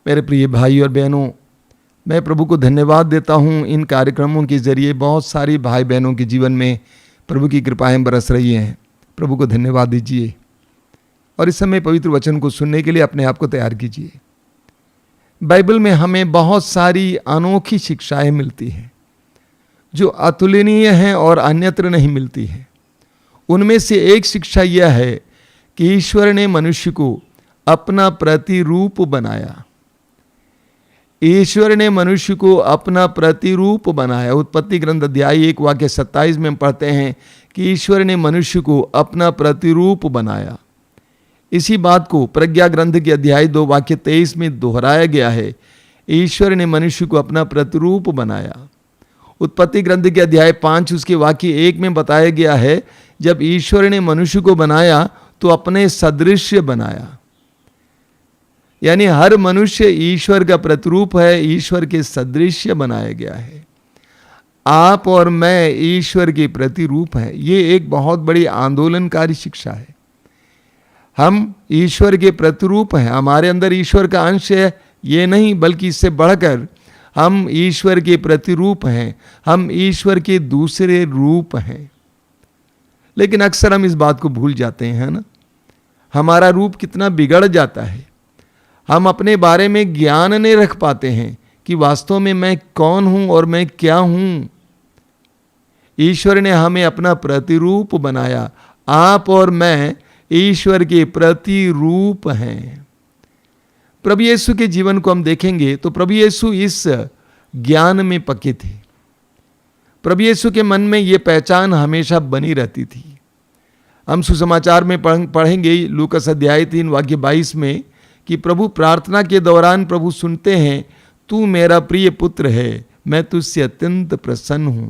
मेरे प्रिय भाई और बहनों, मैं प्रभु को धन्यवाद देता हूँ। इन कार्यक्रमों के जरिए बहुत सारी भाई बहनों के जीवन में प्रभु की कृपाएं बरस रही हैं। प्रभु को धन्यवाद दीजिए और इस समय पवित्र वचन को सुनने के लिए अपने आप को तैयार कीजिए। बाइबल में हमें बहुत सारी अनोखी शिक्षाएं मिलती हैं जो अतुलनीय हैं और अन्यत्र नहीं मिलती हैं। उनमें से एक शिक्षा यह है कि ईश्वर ने मनुष्य को अपना प्रतिरूप बनाया। ईश्वर ने मनुष्य को अपना प्रतिरूप बनाया। उत्पत्ति ग्रंथ अध्याय 1 वाक्य 27 में हम पढ़ते हैं कि ईश्वर ने मनुष्य को अपना प्रतिरूप बनाया। इसी बात को प्रज्ञा ग्रंथ के अध्याय 2 वाक्य 23 में दोहराया गया है। ईश्वर ने मनुष्य को अपना प्रतिरूप बनाया। उत्पत्ति ग्रंथ के अध्याय 5 उसके वाक्य 1 में बताया गया है, जब ईश्वर ने मनुष्य को बनाया तो अपने सदृश्य बनाया। यानी हर मनुष्य ईश्वर का प्रतिरूप है, ईश्वर के सदृश्य बनाया गया है। आप और मैं ईश्वर के प्रतिरूप हैं। ये एक बहुत बड़ी आंदोलनकारी शिक्षा है। हम ईश्वर के प्रतिरूप हैं, हमारे अंदर ईश्वर का अंश है, ये नहीं बल्कि इससे बढ़कर हम ईश्वर के प्रतिरूप हैं। हम ईश्वर के दूसरे रूप हैं। लेकिन अक्सर हम इस बात को भूल जाते हैं ना, हमारा रूप कितना बिगड़ जाता है। हम अपने बारे में ज्ञान नहीं रख पाते हैं कि वास्तव में मैं कौन हूं और मैं क्या हूं। ईश्वर ने हमें अपना प्रतिरूप बनाया। आप और मैं ईश्वर के प्रतिरूप हैं। प्रभु यीशु के जीवन को हम देखेंगे तो प्रभु यीशु इस ज्ञान में पक्के थे। प्रभु यीशु के मन में ये पहचान हमेशा बनी रहती थी। हम सुसमाचार में पढ़ेंगे लूकास अध्याय 3 वाक्य 22 में कि प्रभु प्रार्थना के दौरान प्रभु सुनते हैं, तू मेरा प्रिय पुत्र है, मैं तुझसे अत्यंत प्रसन्न हूं।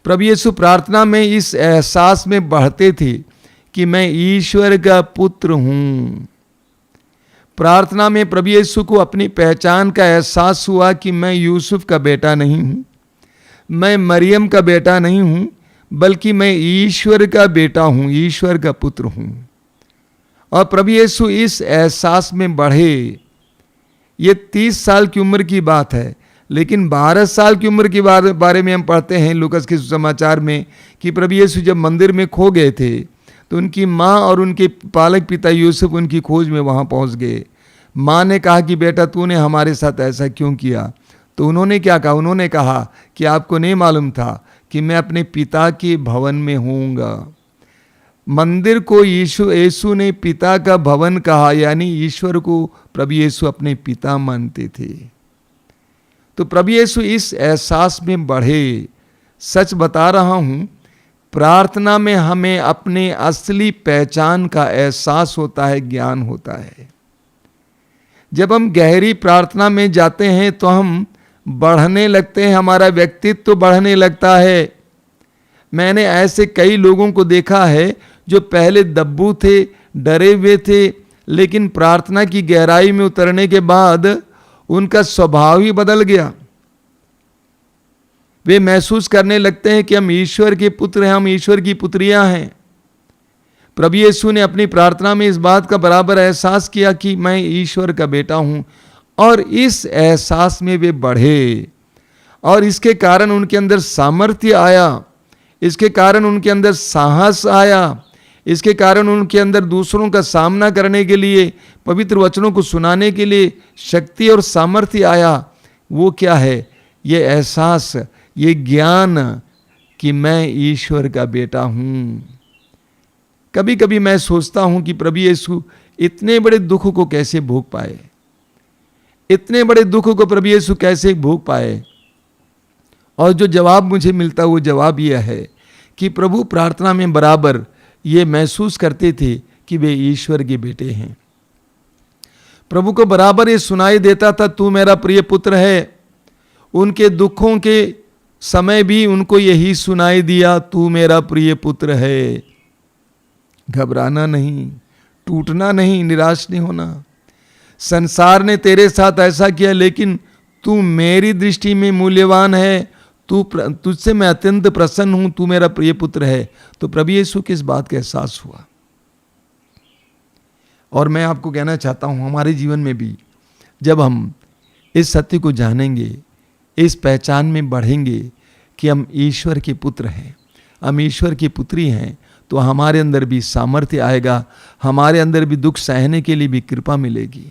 प्रभु यीशु प्रार्थना में इस एहसास में बढ़ते थे कि मैं ईश्वर का पुत्र हूं। प्रार्थना में प्रभु यीशु को अपनी पहचान का एहसास हुआ कि मैं यूसुफ का बेटा नहीं हूं, मैं मरियम का बेटा नहीं हूं, बल्कि मैं ईश्वर का बेटा हूं, ईश्वर का पुत्र हूं। और प्रभु यीशु इस एहसास में बढ़े। ये 30 साल की उम्र की बात है, लेकिन 12 साल की उम्र के बारे में हम पढ़ते हैं लूकास के सुसमाचार में कि प्रभु यीशु जब मंदिर में खो गए थे तो उनकी माँ और उनके पालक पिता यूसुफ उनकी खोज में वहाँ पहुँच गए। माँ ने कहा कि बेटा तूने हमारे साथ ऐसा क्यों किया? तो उन्होंने क्या कहा? उन्होंने कहा कि आपको नहीं मालूम था कि मैं अपने पिता के भवन में होऊंगा। मंदिर को यीशु ने पिता का भवन कहा, यानी ईश्वर को प्रभु यीशु अपने पिता मानते थे। तो प्रभु यीशु इस एहसास में बढ़े। सच बता रहा हूं, प्रार्थना में हमें अपने असली पहचान का एहसास होता है, ज्ञान होता है। जब हम गहरी प्रार्थना में जाते हैं तो हम बढ़ने लगते हैं, हमारा व्यक्तित्व बढ़ने लगता है। मैंने ऐसे कई लोगों को देखा है जो पहले दब्बू थे, डरे हुए थे, लेकिन प्रार्थना की गहराई में उतरने के बाद उनका स्वभाव ही बदल गया। वे महसूस करने लगते हैं कि हम ईश्वर के पुत्र हैं, हम ईश्वर की पुत्रियां हैं। प्रभु यीशु ने अपनी प्रार्थना में इस बात का बराबर एहसास किया कि मैं ईश्वर का बेटा हूं, और इस एहसास में वे बढ़े और इसके कारण उनके अंदर सामर्थ्य आया, इसके कारण उनके अंदर साहस आया, इसके कारण उनके अंदर दूसरों का सामना करने के लिए, पवित्र वचनों को सुनाने के लिए शक्ति और सामर्थ्य आया। वो क्या है? ये एहसास, ये ज्ञान कि मैं ईश्वर का बेटा हूं। कभी कभी मैं सोचता हूं कि प्रभु यीशु इतने बड़े दुख को कैसे भोग पाए, इतने बड़े दुख को प्रभु यीशु कैसे भोग पाए। और जो जवाब मुझे मिलता वो जवाब यह है कि प्रभु प्रार्थना में बराबर ये महसूस करते थे कि वे ईश्वर के बेटे हैं। प्रभु को बराबर ये सुनाई देता था, तू मेरा प्रिय पुत्र है। उनके दुखों के समय भी उनको यही सुनाई दिया, तू मेरा प्रिय पुत्र है। घबराना नहीं, टूटना नहीं, निराश नहीं होना। संसार ने तेरे साथ ऐसा किया, लेकिन तू मेरी दृष्टि में मूल्यवान है, तुझसे मैं अत्यंत प्रसन्न हूं, तू मेरा प्रिय पुत्र है। तो प्रभु यीशु को इस बात का एहसास हुआ। और मैं आपको कहना चाहता हूं, हमारे जीवन में भी जब हम इस सत्य को जानेंगे, इस पहचान में बढ़ेंगे कि हम ईश्वर के पुत्र हैं, हम ईश्वर की पुत्री हैं, तो हमारे अंदर भी सामर्थ्य आएगा, हमारे अंदर भी दुख सहने के लिए भी कृपा मिलेगी।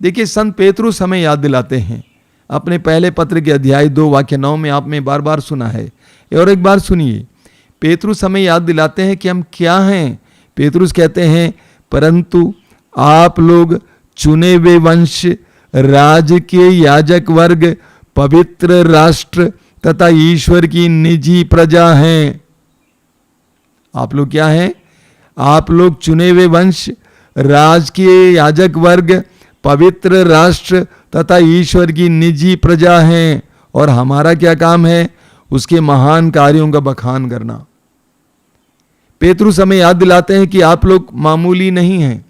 देखिए, संत पेतरुस हमें याद दिलाते हैं अपने पहले पत्र के अध्याय 2 वाक्य 9 में, आपने बार बार सुना है, और एक बार सुनिए। पेतरुस हमें याद दिलाते हैं कि हम क्या हैं। पेतरुस कहते हैं, परंतु आप लोग चुने हुए वंश, राज के याजक वर्ग, पवित्र राष्ट्र तथा ईश्वर की निजी प्रजा हैं। आप लोग क्या हैं? आप लोग चुने हुए वंश, राज के याजक वर्ग, पवित्र राष्ट्र तथा ईश्वर की निजी प्रजा हैं। और हमारा क्या काम है? उसके महान कार्यों का बखान करना। पेतरुस हमें याद दिलाते हैं कि आप लोग मामूली नहीं हैं,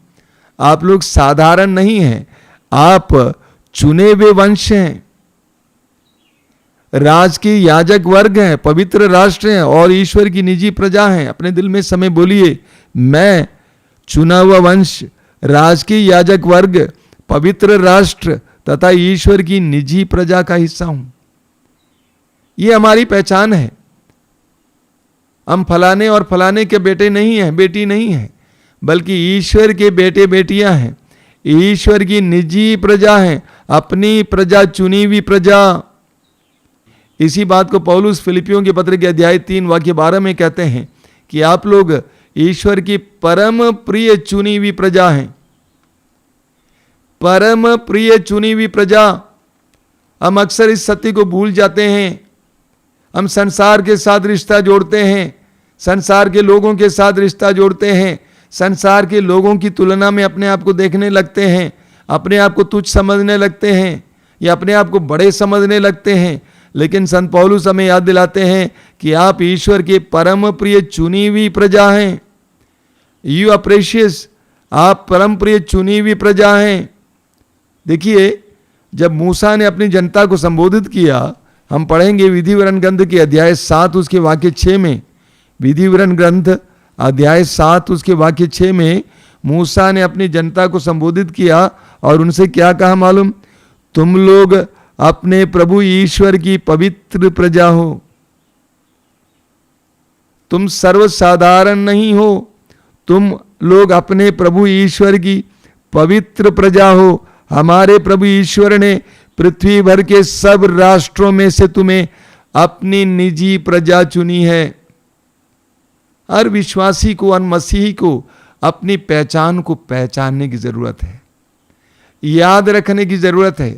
आप लोग साधारण नहीं हैं, आप चुने हुए वंश हैं, राज के याजक वर्ग हैं, पवित्र राष्ट्र हैं और ईश्वर की निजी प्रजा हैं। अपने दिल में समय बोलिए, मैं चुना हुआ वंश, राज के याजक वर्ग, पवित्र राष्ट्र तथा ईश्वर की निजी प्रजा का हिस्सा हूं। ये हमारी पहचान है। हम फलाने और फलाने के बेटे नहीं हैं, बेटी नहीं हैं, बल्कि ईश्वर के बेटे बेटियां हैं, ईश्वर की निजी प्रजा हैं, अपनी प्रजा, चुनी हुई प्रजा। इसी बात को पौलुस फिलिपियों के पत्र के अध्याय 3 वाक्य 12 में कहते हैं कि आप लोग ईश्वर की परम प्रिय चुनी हुई प्रजा हैं। परम प्रिय चुनी हुई प्रजा। हम अक्सर इस सत्य को भूल जाते हैं। हम संसार के साथ रिश्ता जोड़ते हैं, संसार के लोगों के साथ रिश्ता जोड़ते हैं, संसार के लोगों की तुलना में अपने आप को देखने लगते हैं, अपने आप को तुच्छ समझने लगते हैं या अपने आप को बड़े समझने लगते हैं। लेकिन संत पौलुस हमें याद दिलाते हैं कि आप ईश्वर के परम प्रिय चुनी हुई प्रजा हैं। यू आर प्रेशियस, आप परम प्रिय चुनी हुई प्रजा हैं। देखिए, जब मूसा ने अपनी जनता को संबोधित किया, हम पढ़ेंगे विधि विवरण ग्रंथ के अध्याय 7 उसके वाक्य 6 में, विधि विवरण ग्रंथ अध्याय 7 उसके वाक्य 6 में मूसा ने अपनी जनता को संबोधित किया और उनसे क्या कहा मालूम? तुम लोग अपने प्रभु ईश्वर की पवित्र प्रजा हो। तुम सर्वसाधारण नहीं हो, तुम लोग अपने प्रभु ईश्वर की पवित्र प्रजा हो। हमारे प्रभु ईश्वर ने पृथ्वी भर के सब राष्ट्रों में से तुम्हें अपनी निजी प्रजा चुनी है। हर विश्वासी को, हर मसीही को अपनी पहचान को पहचानने की जरूरत है, याद रखने की जरूरत है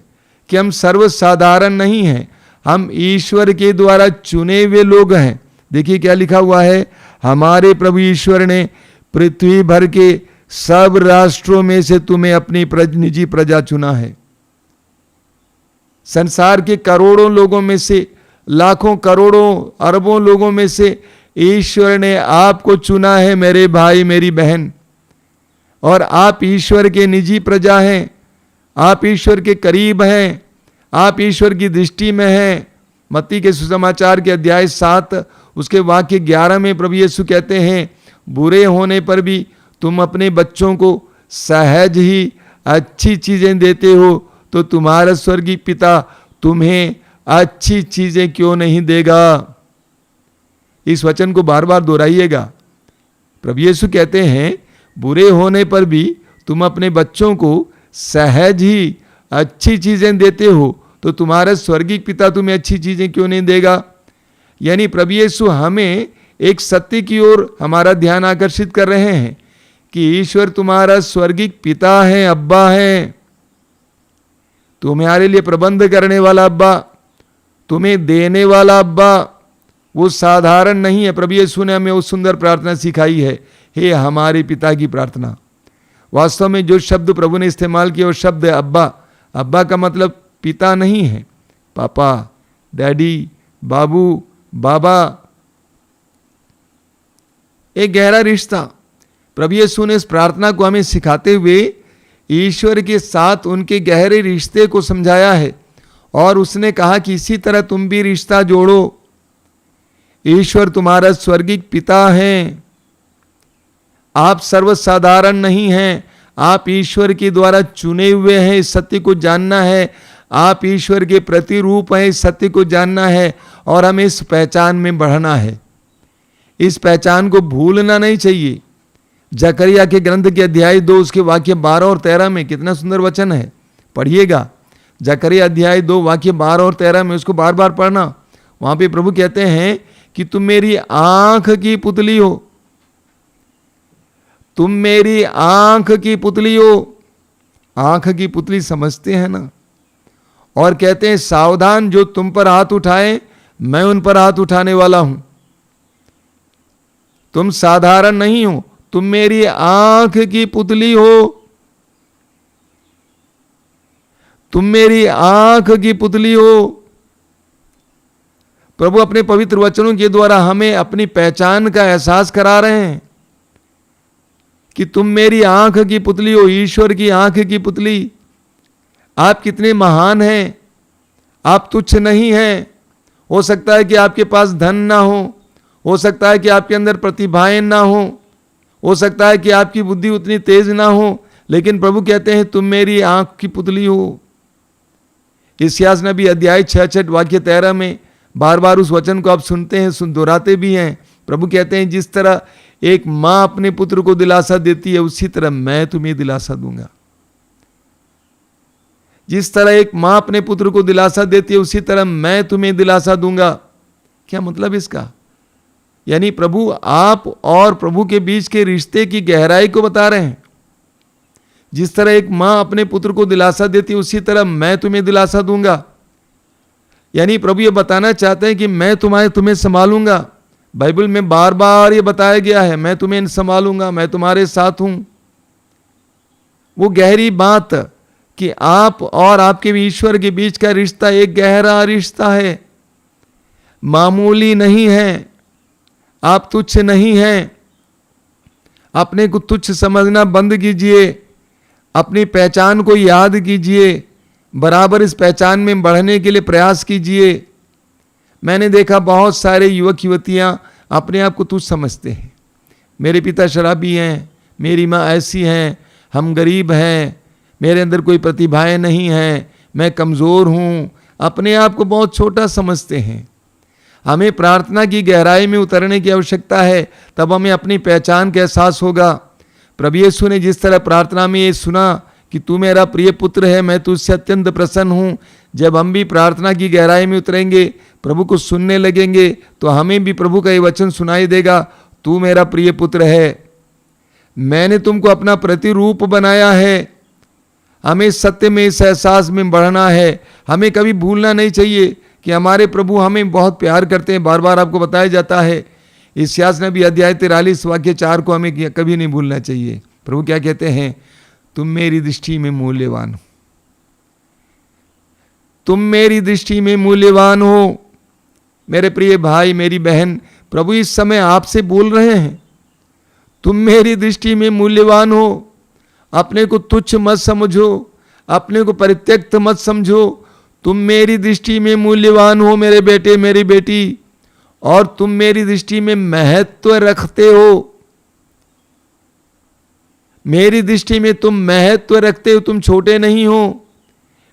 कि हम सर्वसाधारण नहीं हैं, हम ईश्वर के द्वारा चुने हुए लोग हैं। देखिए क्या लिखा हुआ है, हमारे प्रभु ईश्वर ने पृथ्वी भर के सब राष्ट्रों में से तुम्हें अपनी निजी प्रजा चुना है। संसार के करोड़ों लोगों में से, लाखों करोड़ों अरबों लोगों में से ईश्वर ने आपको चुना है मेरे भाई मेरी बहन, और आप ईश्वर के निजी प्रजा हैं, आप ईश्वर के करीब हैं, आप ईश्वर की दृष्टि में हैं। मत्ती के सुसमाचार के अध्याय 7 उसके वाक्य 11 में प्रभु यीशु कहते हैं, बुरे होने पर भी तुम अपने बच्चों को सहज ही अच्छी चीजें देते हो, तो तुम्हारा स्वर्गीय पिता तुम्हें अच्छी चीजें क्यों नहीं देगा। इस वचन को बार बार दोहराइएगा। प्रभु यीशु कहते हैं, बुरे होने पर भी तुम अपने बच्चों को सहज ही अच्छी चीजें देते हो, तो तुम्हारा स्वर्गीय पिता तुम्हें अच्छी चीजें क्यों नहीं देगा। यानी प्रभु यीशु हमें एक सत्य की ओर हमारा ध्यान आकर्षित कर रहे हैं कि ईश्वर तुम्हारा स्वर्गीय पिता है, अब्बा है, तुम्हारे लिए प्रबंध करने वाला अब्बा, तुम्हें देने वाला अब्बा। वो साधारण नहीं है। प्रभु यीशु ने हमें वो सुंदर प्रार्थना सिखाई है, हे हमारे पिता की प्रार्थना। वास्तव में जो शब्द प्रभु ने इस्तेमाल किया वो शब्द है अब्बा। अब्बा का मतलब पिता नहीं है, पापा, डैडी, बाबू, बाबा, एक गहरा रिश्ता। प्रभु यीशु ने इस प्रार्थना को हमें सिखाते हुए ईश्वर के साथ उनके गहरे रिश्ते को समझाया है, और उसने कहा कि इसी तरह तुम भी रिश्ता जोड़ो। ईश्वर तुम्हारा स्वर्गीय पिता है, आप सर्वसाधारण नहीं हैं, आप ईश्वर के द्वारा चुने हुए हैं, इस सत्य को जानना है। आप ईश्वर के प्रतिरूप हैं, इस सत्य को जानना है और हमें इस पहचान में बढ़ना है। इस पहचान को भूलना नहीं चाहिए। जकरिया के ग्रंथ के अध्याय 2 उसके वाक्य 12 और 13 में कितना सुंदर वचन है, पढ़िएगा। जकरिया अध्याय 2 वाक्य 12 और 13 में, उसको बार बार पढ़ना। वहां पे प्रभु कहते हैं कि तुम मेरी आंख की पुतली हो, तुम मेरी आंख की पुतली हो। आंख की पुतली समझते हैं ना। और कहते हैं सावधान, जो तुम पर हाथ उठाए मैं उन पर हाथ उठाने वाला हूं। तुम साधारण नहीं हो, तुम मेरी आंख की पुतली हो, तुम मेरी आंख की पुतली हो। प्रभु अपने पवित्र वचनों के द्वारा हमें अपनी पहचान का एहसास करा रहे हैं कि तुम मेरी आंख की पुतली हो, ईश्वर की आंख की पुतली। आप कितने महान हैं, आप तुच्छ नहीं हैं। हो सकता है कि आपके पास धन ना हो सकता है कि आपके अंदर प्रतिभाएं ना हो सकता है कि आपकी बुद्धि उतनी तेज ना हो, लेकिन प्रभु कहते हैं तुम मेरी आंख की पुतली हो। इस्यास नबी अध्याय 66 वाक्य 13 में बार बार उस वचन को आप सुनते हैं, दोहराते भी हैं। प्रभु कहते हैं जिस तरह एक मां अपने पुत्र को दिलासा देती है, उसी तरह मैं तुम्हें दिलासा दूंगा। जिस तरह एक मां अपने पुत्र को दिलासा देती है, उसी तरह मैं तुम्हें दिलासा दूंगा। क्या मतलब इसका? यानी प्रभु आप और प्रभु के बीच के रिश्ते की गहराई को बता रहे हैं। जिस तरह एक मां अपने पुत्र को दिलासा देती है, उसी तरह मैं तुम्हें दिलासा दूंगा। यानी प्रभु ये बताना चाहते हैं कि मैं तुम्हें संभालूंगा। बाइबल में बार बार ये बताया गया है, मैं तुम्हें संभालूंगा, मैं तुम्हारे साथ हूं। वो गहरी बात कि आप और आपके ईश्वर के बीच का रिश्ता एक गहरा रिश्ता है, मामूली नहीं है। आप तुच्छ नहीं हैं। अपने को तुच्छ समझना बंद कीजिए, अपनी पहचान को याद कीजिए, बराबर इस पहचान में बढ़ने के लिए प्रयास कीजिए। मैंने देखा बहुत सारे युवक युवतियां अपने आप को तुच्छ समझते हैं। मेरे पिता शराबी हैं, मेरी माँ ऐसी हैं, हम गरीब हैं, मेरे अंदर कोई प्रतिभाएं नहीं हैं, मैं कमज़ोर हूँ। अपने आप को बहुत छोटा समझते हैं। हमें प्रार्थना की गहराई में उतरने की आवश्यकता है, तब हमें अपनी पहचान का एहसास होगा। प्रभु यीशु ने जिस तरह प्रार्थना में ये सुना कि तू मेरा प्रिय पुत्र है, मैं तुझसे अत्यंत प्रसन्न हूँ। जब हम भी प्रार्थना की गहराई में उतरेंगे, प्रभु को सुनने लगेंगे, तो हमें भी प्रभु का ये वचन सुनाई देगा, तू मेरा प्रिय पुत्र है, मैंने तुमको अपना प्रतिरूप बनाया है। हमें सत्य में इस एहसास में बढ़ना है। हमें कभी भूलना नहीं चाहिए कि हमारे प्रभु हमें बहुत प्यार करते हैं। बार बार आपको बताया जाता है। इस्यास नबी अध्याय 43 वाक्य 4 को हमें कभी नहीं भूलना चाहिए। प्रभु क्या कहते हैं? तुम मेरी दृष्टि में मूल्यवान हो, तुम मेरी दृष्टि में मूल्यवान हो। मेरे प्रिय भाई, मेरी बहन, प्रभु इस समय आपसे बोल रहे हैं, तुम मेरी दृष्टि में मूल्यवान हो। अपने को तुच्छ मत समझो, अपने को परित्यक्त मत समझो। तुम मेरी दृष्टि में मूल्यवान हो मेरे बेटे, मेरी बेटी, और तुम मेरी दृष्टि में महत्व रखते हो। मेरी दृष्टि में तुम महत्व रखते हो, तुम छोटे नहीं हो।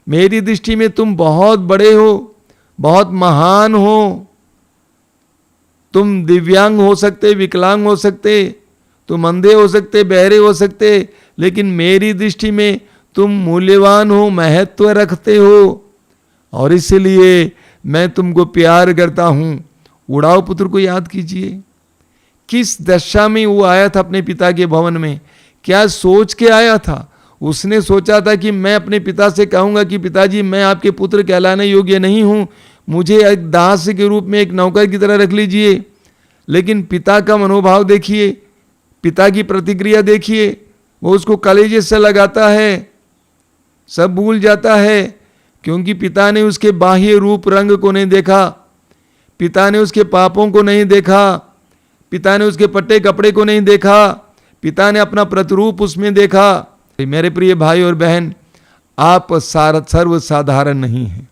मेरी दृष्टि में तुम बहुत बड़े हो, बहुत महान हो। तुम दिव्यांग हो सकते, विकलांग हो सकते, तुम अंधे हो सकते, बहरे हो सकते, लेकिन मेरी दृष्टि में तुम मूल्यवान हो, महत्व रखते हो, और इसलिए मैं तुमको प्यार करता हूं। उड़ाव पुत्र को याद कीजिए, किस दशा में वो आया था अपने पिता के भवन में, क्या सोच के आया था। उसने सोचा था कि मैं अपने पिता से कहूंगा कि पिताजी मैं आपके पुत्र कहलाने योग्य नहीं हूं, मुझे एक दास के रूप में, एक नौकर की तरह रख लीजिए। लेकिन पिता का मनोभाव देखिए, पिता की प्रतिक्रिया देखिए, वो उसको कलेजे से लगाता है, सब भूल जाता है, क्योंकि पिता ने उसके बाह्य रूप रंग को नहीं देखा, पिता ने उसके पापों को नहीं देखा, पिता ने उसके पट्टे कपड़े को नहीं देखा, पिता ने अपना प्रतिरूप उसमें देखा। मेरे प्रिय भाई और बहन, आप सर्वसाधारण नहीं हैं,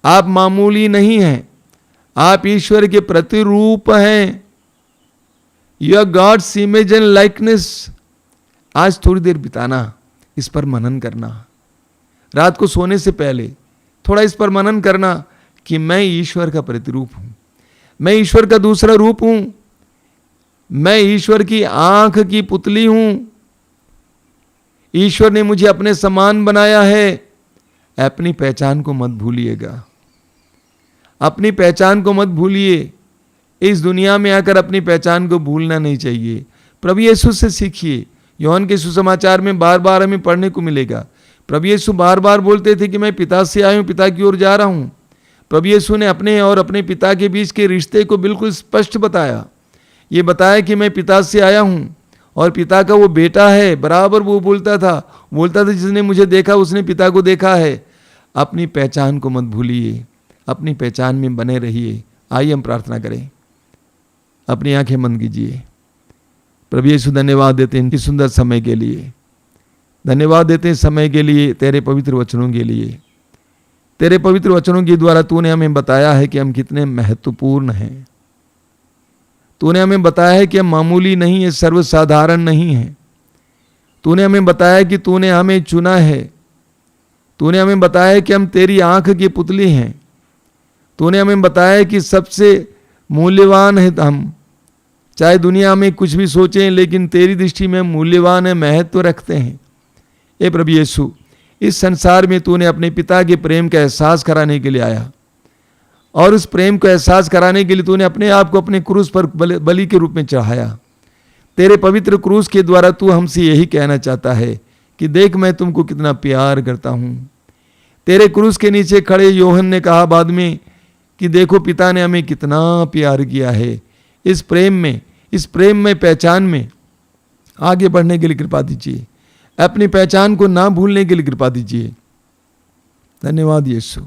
आप मामूली नहीं हैं, आप ईश्वर के प्रतिरूप हैं। You are God's image and likeness, आज थोड़ी देर बिताना, इस पर मनन करना। रात को सोने से पहले थोड़ा इस पर मनन करना कि मैं ईश्वर का प्रतिरूप हूं, मैं ईश्वर का दूसरा रूप हूं, मैं ईश्वर की आंख की पुतली हूं, ईश्वर ने मुझे अपने समान बनाया है। अपनी पहचान को मत भूलिएगा, अपनी पहचान को मत भूलिए। इस दुनिया में आकर अपनी पहचान को भूलना नहीं चाहिए। प्रभु यीशु से सीखिए। यूहन्ना के सुसमाचार में बार बार हमें पढ़ने को मिलेगा। प्रभु यीशु बार बार बोलते थे कि मैं पिता से आया हूं, पिता की ओर जा रहा हूं। प्रभु यीशु ने अपने और अपने पिता के बीच के रिश्ते को बिल्कुल स्पष्ट बताया। ये बताया कि मैं पिता से आया हूं और पिता का वो बेटा है। बराबर वो बोलता था जिसने मुझे देखा उसने पिता को देखा है। अपनी पहचान को मत भूलिए, अपनी पहचान में बने रहिए। आइए हम प्रार्थना करें। अपनी आंखें बंद कीजिए। प्रभु यीशु धन्यवाद देते हैं इनकी सुंदर समय के लिए, धन्यवाद देते हैं समय के लिए, तेरे पवित्र वचनों के लिए। तेरे पवित्र वचनों के द्वारा तूने हमें बताया है कि हम कितने महत्वपूर्ण हैं। तूने हमें बताया है कि हम मामूली नहीं है, सर्वसाधारण नहीं है। तूने हमें बताया कि तूने हमें चुना है। तूने हमें बताया कि हम तेरी आंख की पुतली हैं। तूने हमें बताया कि सबसे मूल्यवान है हम, चाहे दुनिया में कुछ भी सोचें, लेकिन तेरी दृष्टि में मूल्यवान है, महत्व रखते हैं। हे प्रभु यीशु, इस संसार में तूने अपने पिता के प्रेम का एहसास कराने के लिए आया और उस प्रेम को एहसास कराने के लिए तूने अपने आप को अपने क्रूस पर बलि के रूप में चढ़ाया। तेरे पवित्र क्रूस के द्वारा तू हमसे यही कहना चाहता है कि देख मैं तुमको कितना प्यार करता हूं। तेरे क्रूस के नीचे खड़े यूहन्ना ने कहा बाद में कि देखो पिता ने हमें कितना प्यार किया है। इस प्रेम में पहचान में आगे बढ़ने के लिए कृपा दीजिए। अपनी पहचान को ना भूलने के लिए कृपा दीजिए। धन्यवाद यीशु।